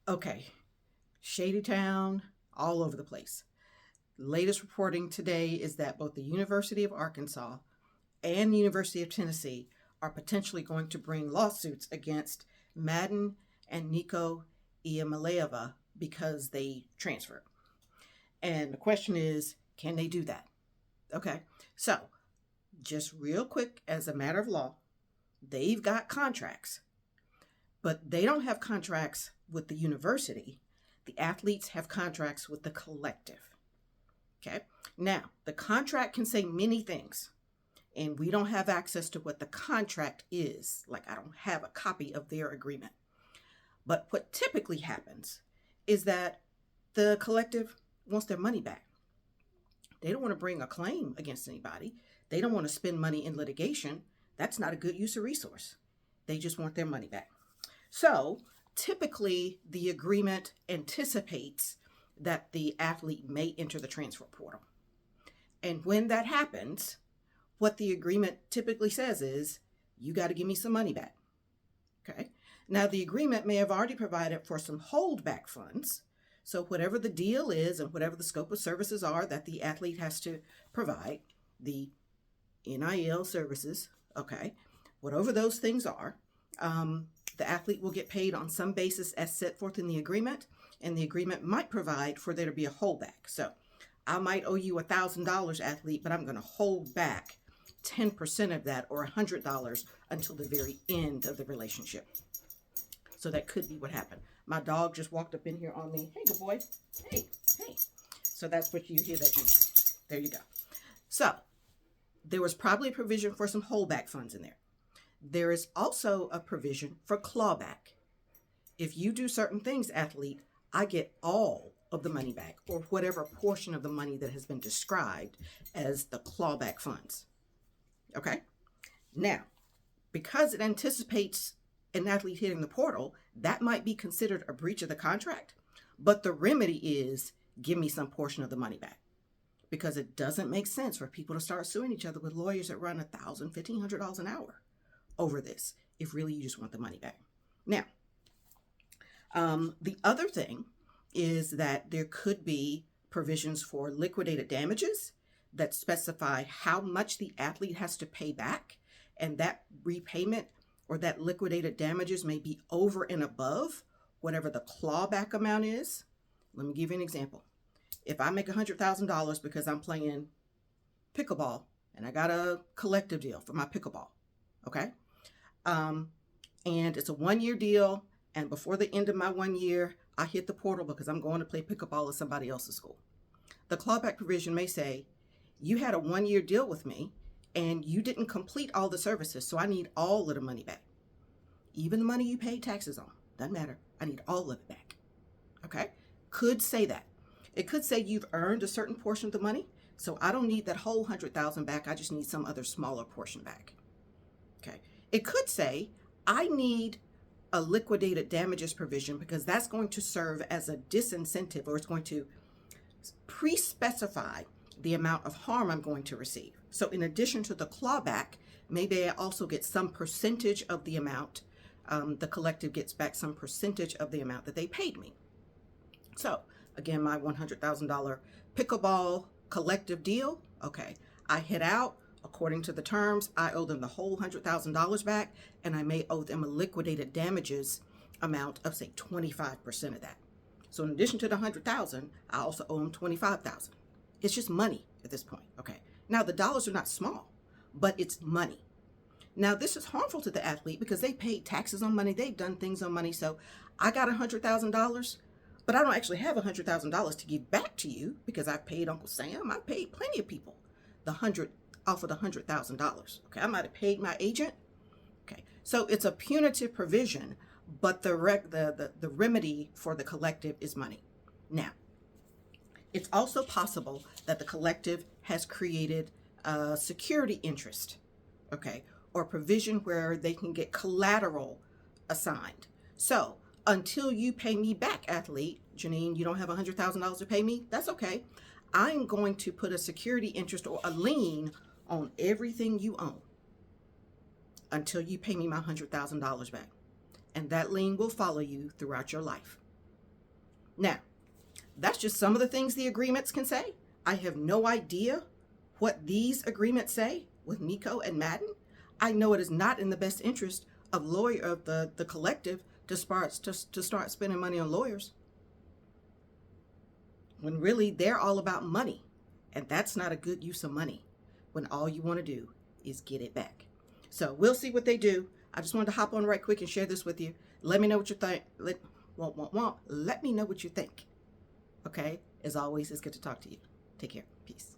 Okay, Shady Town, all over the place. Latest reporting today is that both the University of Arkansas and the University of Tennessee are potentially going to bring lawsuits against Madden and Nico Iamaleava because they transferred. And the question is, can they do that? Okay, so just real quick, as a matter of law, they've got contracts, but they don't have contracts with the university. The athletes have contracts with the collective. Okay. Now, the contract can say many things, and we don't have access to what the contract is. Like, I don't have a copy of their agreement. But what typically happens is that the collective wants their money back. They don't want to bring a claim against anybody. They don't want to spend money in litigation. That's not a good use of resource. They just want their money back. So typically, the agreement anticipates that the athlete may enter the transfer portal. And when that happens, what the agreement typically says is, you got to give me some money back. Okay. Now, the agreement may have already provided for some holdback funds. So whatever the deal is and whatever the scope of services are that the athlete has to provide, the NIL services, okay, whatever those things are, the athlete will get paid on some basis as set forth in the agreement, and the agreement might provide for there to be a holdback. So I might owe you $1,000, athlete, but I'm going to hold back 10% of that, or $100, until the very end of the relationship. So that could be what happened. My dog just walked up in here on me. Hey, good boy. Hey, hey. So that's what you hear that jink. There you go. So there was probably a provision for some holdback funds in there. There is also a provision for clawback. If you do certain things, athlete, I get all of the money back, or whatever portion of the money that has been described as the clawback funds. Okay? Now, because it anticipates an athlete hitting the portal, that might be considered a breach of the contract, but the remedy is, give me some portion of the money back. Because it doesn't make sense for people to start suing each other with lawyers that run $1,000, $1,500 an hour over this, if really you just want the money back. Now, the other thing is that there could be provisions for liquidated damages that specify how much the athlete has to pay back, and that repayment or that liquidated damages may be over and above whatever the clawback amount is. Let me give you an example. If I make $100,000 because I'm playing pickleball and I got a collective deal for my pickleball, okay? And it's a 1-year deal, and before the end of my 1 year, I hit the portal because I'm going to play pickleball at somebody else's school. The clawback provision may say, you had a 1-year deal with me and you didn't complete all the services, so I need all of the money back. Even the money you paid taxes on, doesn't matter. I need all of it back. Okay? Could say that. It could say you've earned a certain portion of the money, so I don't need that whole $100,000 back. I just need some other smaller portion back. Okay? It could say, I need a liquidated damages provision because that's going to serve as a disincentive, or it's going to pre-specify the amount of harm I'm going to receive. So in addition to the clawback, maybe I also get some percentage of the amount. The collective gets back some percentage of the amount that they paid me. So again, my $100,000 pickleball collective deal, okay, I hit out. According to the terms, I owe them the whole $100,000 back, and I may owe them a liquidated damages amount of, say, 25% of that. So in addition to the $100,000, I also owe them $25,000. It's just money at this point, okay? Now, the dollars are not small, but it's money. Now, this is harmful to the athlete because they paid taxes on money. They've done things on money. So I got $100,000, but I don't actually have $100,000 to give back to you because I paid Uncle Sam. I paid plenty of people off of the $100,000. Okay, I might have paid my agent. Okay, so it's a punitive provision, but the remedy for the collective is money. Now, it's also possible that the collective has created a security interest, okay, or provision where they can get collateral assigned. So until you pay me back, athlete, Janine, you don't have $100,000 to pay me, that's okay. I'm going to put a security interest or a lien on everything you own until you pay me my $100,000 back. And that lien will follow you throughout your life. Now, that's just some of the things the agreements can say. I have no idea what these agreements say with Nico and Madden. I know it is not in the best interest of the collective to start spending money on lawyers, when really they're all about money. And that's not a good use of money when all you want to do is get it back. So we'll see what they do. I just wanted to hop on right quick and share this with you. Let me know what you think. Let me know what you think. Okay? As always, it's good to talk to you. Take care. Peace.